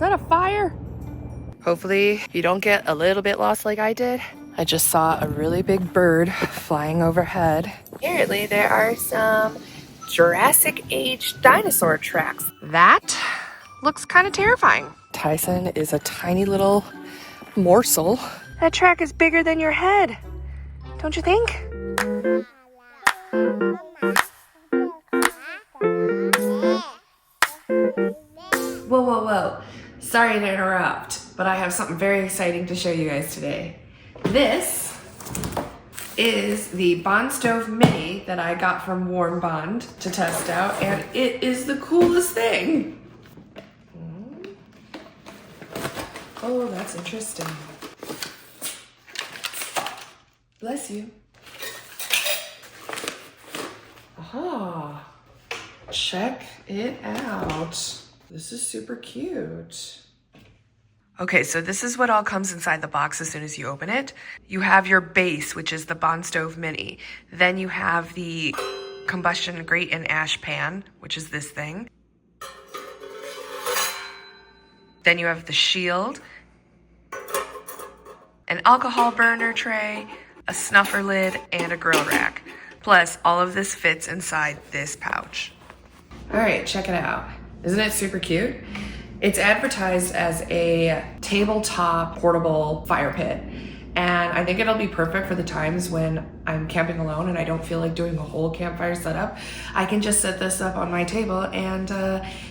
that a fire? Hopefully you don't get a little bit lost like I did. I just saw a really big bird flying overhead. Apparently there are some Jurassic Age dinosaur tracks. That looks kind of terrifying. Tyson is a tiny little morsel. That track is bigger than your head, don't you think? Whoa, whoa, whoa. Sorry to interrupt, but I have something very exciting to show you guys today. This is the BondStove Mini that I got from Warmbond to test out, and it is the coolest thing. Oh, that's interesting. Bless you. Aha. Check it out. This is super cute. Okay, so this is what all comes inside the box as soon as you open it. You have your base, which is the BondStove Mini. Then you have the combustion grate and ash pan, which is this thing. Then you have the shield, an alcohol burner tray, a snuffer lid, and a grill rack. Plus, all of this fits inside this pouch. All right, check it out. Isn't it super cute? It's advertised as a tabletop portable fire pit. And I think it'll be perfect for the times when I'm camping alone and I don't feel like doing a whole campfire setup. I can just set this up on my table and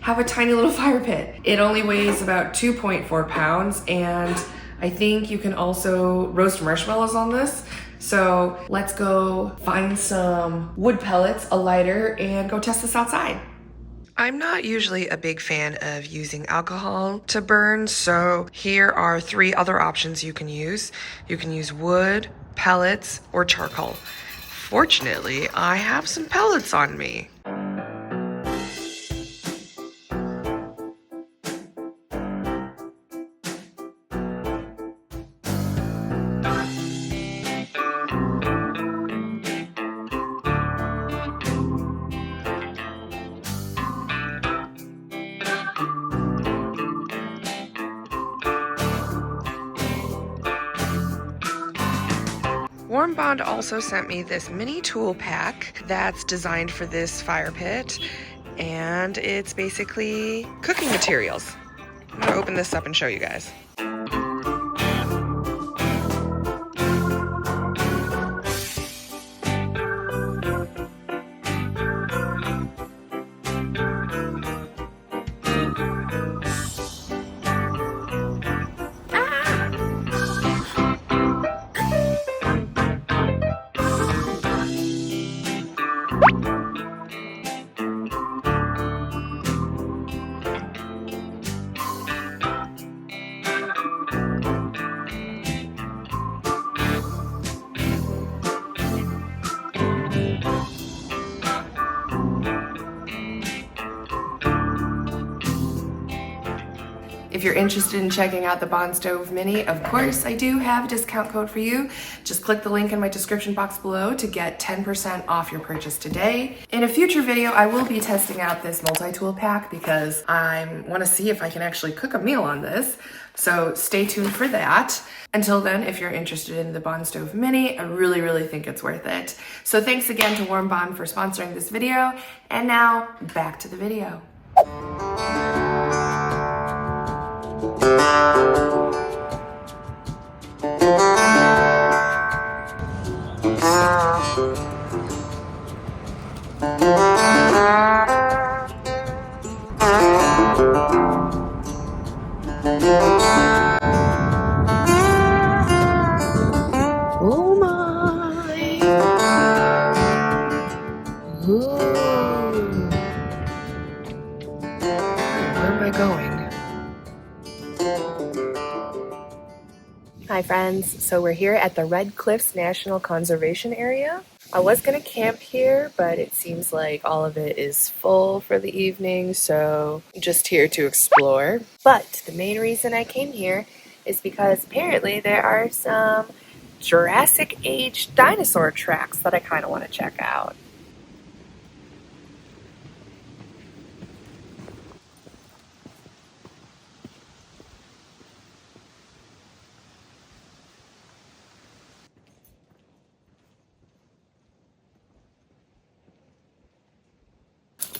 have a tiny little fire pit. It only weighs about 2.4 pounds, and I think you can also roast marshmallows on this. So let's go find some wood pellets, a lighter, and go test this outside. I'm not usually a big fan of using alcohol to burn, so here are 3 other options you can use. You can use wood, pellets, or charcoal. Fortunately, I have some pellets on me. Warmbond also sent me this mini tool pack that's designed for this fire pit, and it's basically cooking materials. I'm gonna open this up and show you guys. If you're interested in checking out the BondStove Mini, of course, I do have a discount code for you. Just click the link in my description box below to get 10% off your purchase today. In a future video, I will be testing out this multi-tool pack because I want to see if I can actually cook a meal on this. So stay tuned for that. Until then, if you're interested in the BondStove Mini, I really think it's worth it. So thanks again to Warmbond for sponsoring this video. And now back to the video. Oh my! Ooh. Where am I going? Hi friends, so we're here at the Red Cliffs National Conservation Area. I was gonna camp here, but it seems like all of it is full for the evening, so I'm just here to explore. But the main reason I came here is because apparently there are some Jurassic Age dinosaur tracks that I kind of want to check out.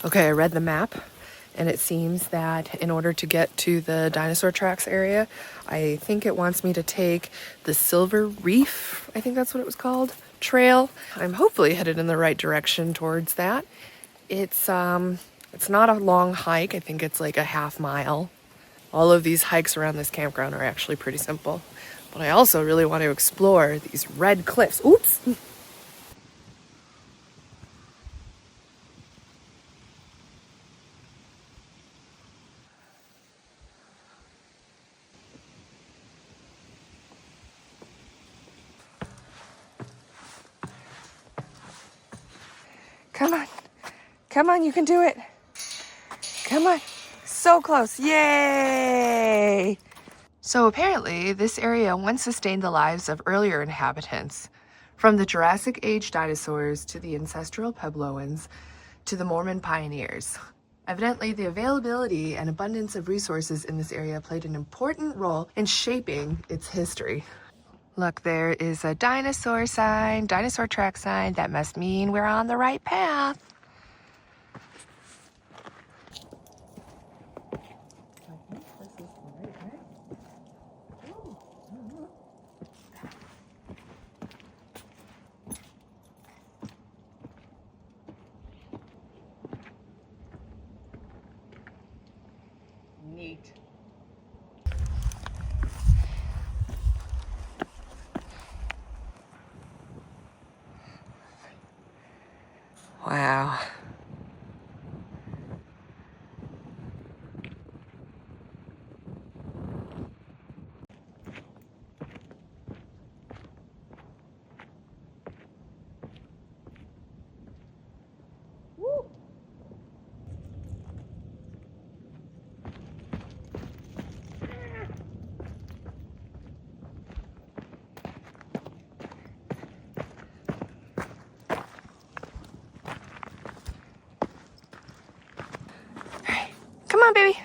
Okay, I read the map, and it seems that in order to get to the dinosaur tracks area, I think it wants me to take the Silver Reef, I think that's what it was called, trail. I'm hopefully headed in the right direction towards that. It's not a long hike. I think it's like a half mile. All of these hikes around this campground are actually pretty simple. But I also really want to explore these red cliffs. Oops! Come on. Come on, you can do it. Come on. So close. Yay! So apparently, this area once sustained the lives of earlier inhabitants, from the Jurassic Age dinosaurs to the ancestral Puebloans to the Mormon pioneers. Evidently, the availability and abundance of resources in this area played an important role in shaping its history. Look, there is a dinosaur sign, dinosaur track sign. That must mean we're on the right path. Neat. Wow. Woo. Come on, baby.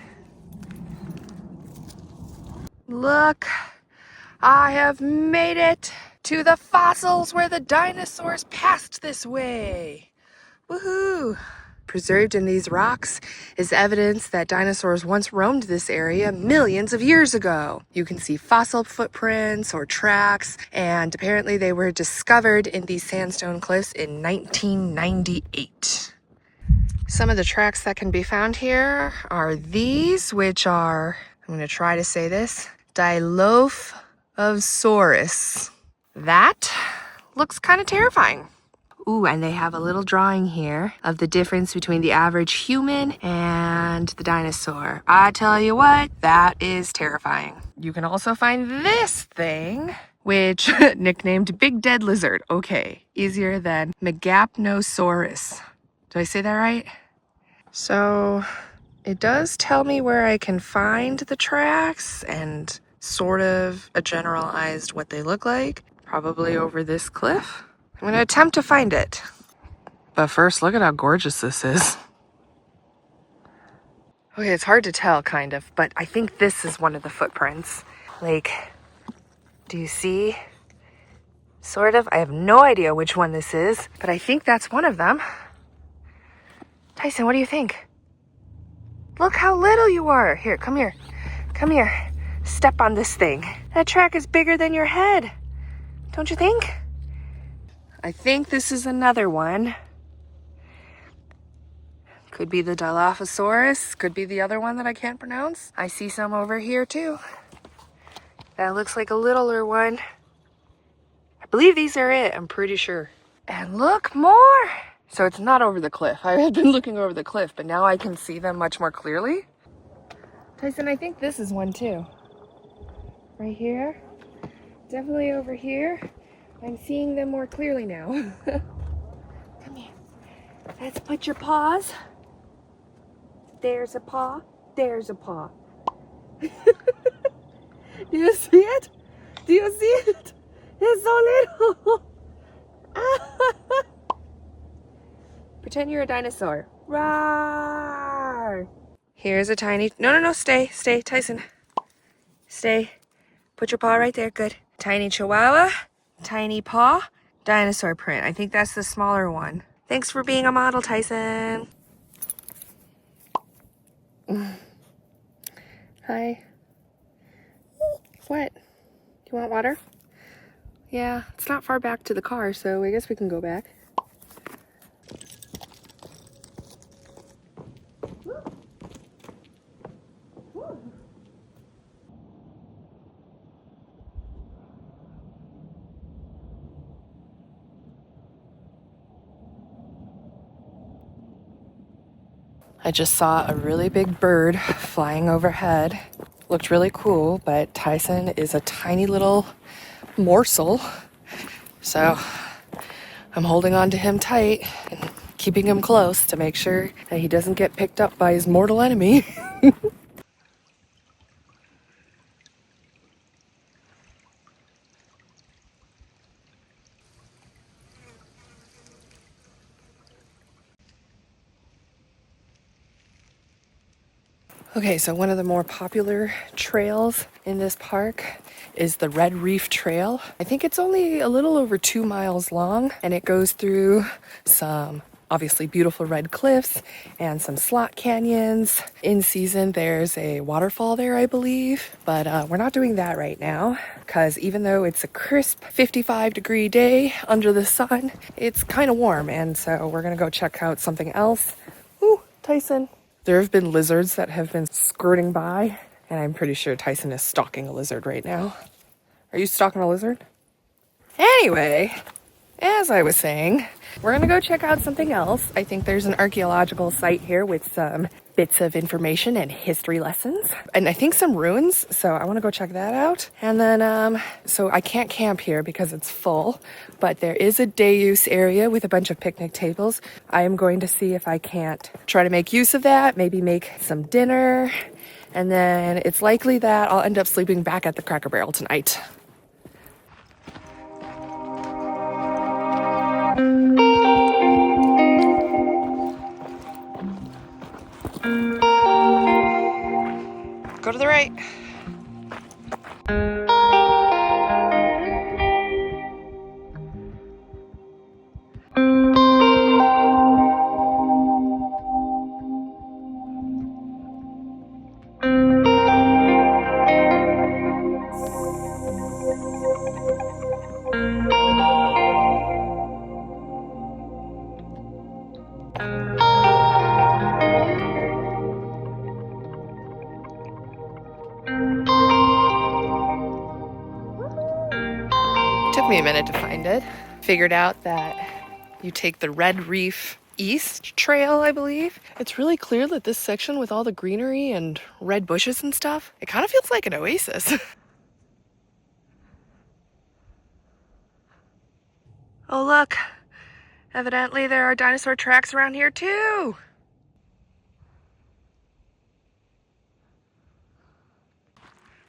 Look, I have made it to the fossils where the dinosaurs passed this way. Woohoo! Preserved in these rocks is evidence that dinosaurs once roamed this area millions of years ago. You can see fossil footprints or tracks, and apparently they were discovered in these sandstone cliffs in 1998. Some of the tracks that can be found here are these, which are, I'm going to try to say this, Dilophosaurus. That looks kind of terrifying. Ooh, and they have a little drawing here of the difference between the average human and the dinosaur. I tell you what, that is terrifying. You can also find this thing, which nicknamed Big Dead Lizard. Okay, easier than Megapnosaurus. Did I say that right? So it does tell me where I can find the tracks and sort of a generalized what they look like. Probably over this cliff. I'm going to attempt to find it. But first, look at how gorgeous this is. Okay, it's hard to tell, kind of, but I think this is one of the footprints. Like, do you see? Sort of. I have no idea which one this is, but I think that's one of them. Tyson, what do you think? Look how little you are. Here, come here. Come here. Step on this thing. That track is bigger than your head. Don't you think? I think this is another one. Could be the Dilophosaurus. Could be the other one that I can't pronounce. I see some over here too. That looks like a littler one. I believe these are it. I'm pretty sure. And look, more. So it's not over the cliff. I had been looking over the cliff, but now I can see them much more clearly. Tyson, I think this is one too. Right here. Definitely over here. I'm seeing them more clearly now. Come here. Let's put your paws. There's a paw. There's a paw. Do you see it? Do you see it? It's so little. Pretend you're a dinosaur. Roar! Here's a tiny... No, stay, Tyson. Stay. Put your paw right there, good. Tiny chihuahua, tiny paw, dinosaur print. I think that's the smaller one. Thanks for being a model, Tyson. Hi. What? You want water? Yeah, it's not far back to the car, so I guess we can go back. I just saw a really big bird flying overhead. Looked really cool, but Tyson is a tiny little morsel. So I'm holding on to him tight and keeping him close to make sure that he doesn't get picked up by his mortal enemy. Okay, so one of the more popular trails in this park is the Red Reef Trail. I think it's only a little over 2 miles long, and it goes through some obviously beautiful red cliffs and some slot canyons. In season, there's a waterfall there, I believe, but we're not doing that right now because even though it's a crisp 55-degree day under the sun, it's kind of warm, and so we're gonna go check out something else. Ooh, Tyson. There have been lizards that have been skirting by, and I'm pretty sure Tyson is stalking a lizard right now. Are you stalking a lizard? Anyway, as I was saying, we're gonna go check out something else. I think there's an archaeological site here with some bits of information and history lessons, and I think some ruins, so I wanna go check that out. And then, so I can't camp here because it's full, but there is a day use area with a bunch of picnic tables. I am going to see if I can't try to make use of that, maybe make some dinner, and then it's likely that I'll end up sleeping back at the Cracker Barrel tonight. Go to the right. Took me a minute to find it. Figured out that you take the Red Reef East Trail, I believe. It's really clear that this section with all the greenery and red bushes and stuff, it kind of feels like an oasis. Oh, look. Evidently there are dinosaur tracks around here too.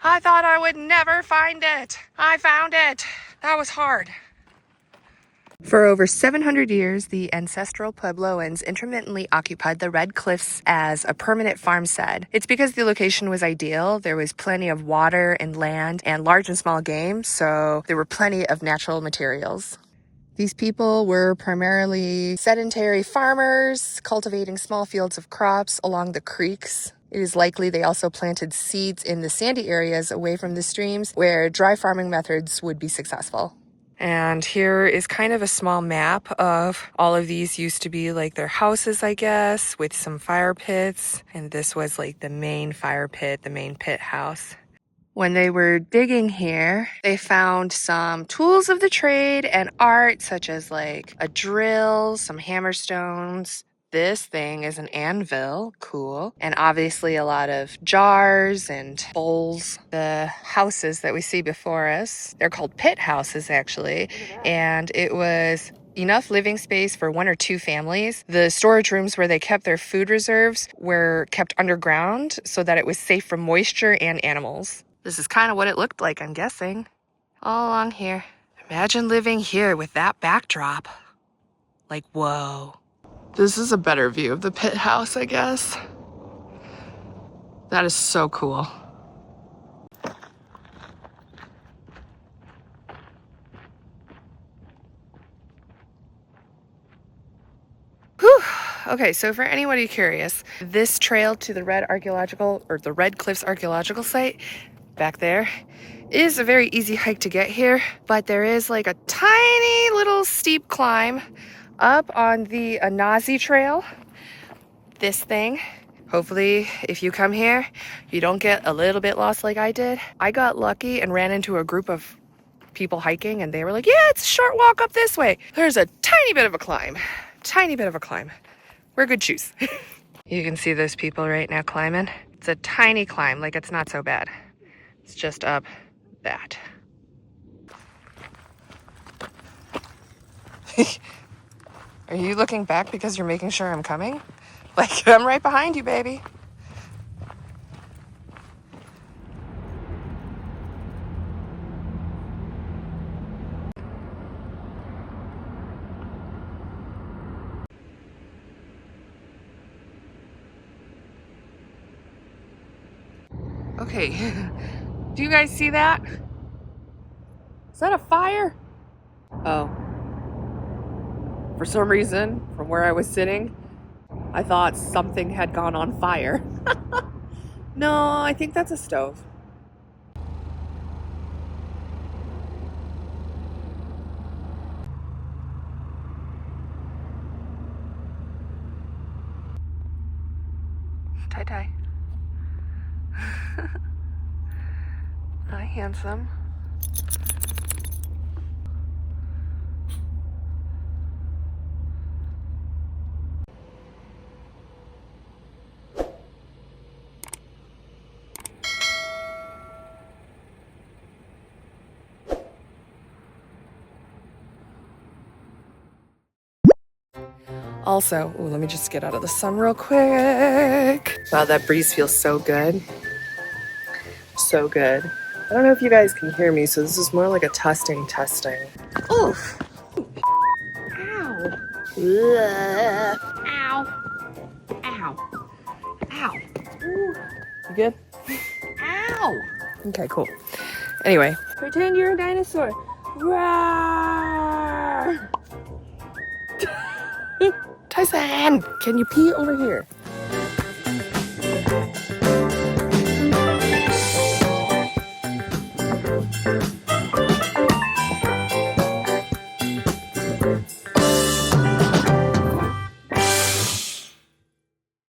I thought I would never find it. I found it. That was hard. For over 700 years, the ancestral Puebloans intermittently occupied the Red Cliffs as a permanent farmstead. It's because the location was ideal. There was plenty of water and land and large and small game, so there were plenty of natural materials. These people were primarily sedentary farmers, cultivating small fields of crops along the creeks. It is likely they also planted seeds in the sandy areas away from the streams where dry farming methods would be successful. And here is kind of a small map of all of these used to be like their houses, I guess, with some fire pits. And this was like the main fire pit, the main pit house. When they were digging here, they found some tools of the trade and art, such as like a drill, some hammerstones. This thing is an anvil, cool. And obviously a lot of jars and bowls. The houses that we see before us, they're called pit houses actually. And it was enough living space for 1 or 2 families. The storage rooms where they kept their food reserves were kept underground so that it was safe from moisture and animals. This is kind of what it looked like, I'm guessing. All along here. Imagine living here with that backdrop. Like, whoa. This is a better view of the pit house, I guess. That is so cool. Whew. Okay, so for anybody curious, this trail to the Red Cliffs archaeological site back there is a very easy hike to get here, but there is like a tiny little steep climb up on the Anazi Trail. This thing. Hopefully, if you come here, you don't get a little bit lost like I did. I got lucky and ran into a group of people hiking, and they were like, yeah, it's a short walk up this way. There's a tiny bit of a climb. Tiny bit of a climb. Wear good shoes. You can see those people right now climbing. It's a tiny climb, like it's not so bad. It's just up that. Are you looking back because you're making sure I'm coming? Like, I'm right behind you, baby. Okay, do you guys see that? Is that a fire? Oh. For some reason, from where I was sitting, I thought something had gone on fire. No, I think that's a stove. Tie. Hi, handsome. Also, ooh, let me just get out of the sun real quick. Wow, that breeze feels so good. So good. I don't know if you guys can hear me, so this is more like a testing. Oof. Ow. Ugh. Ow. Ow. Ow. Ooh. You good? Ow. Okay, cool. Anyway. Pretend you're a dinosaur. Roar. Tyson, can you pee over here?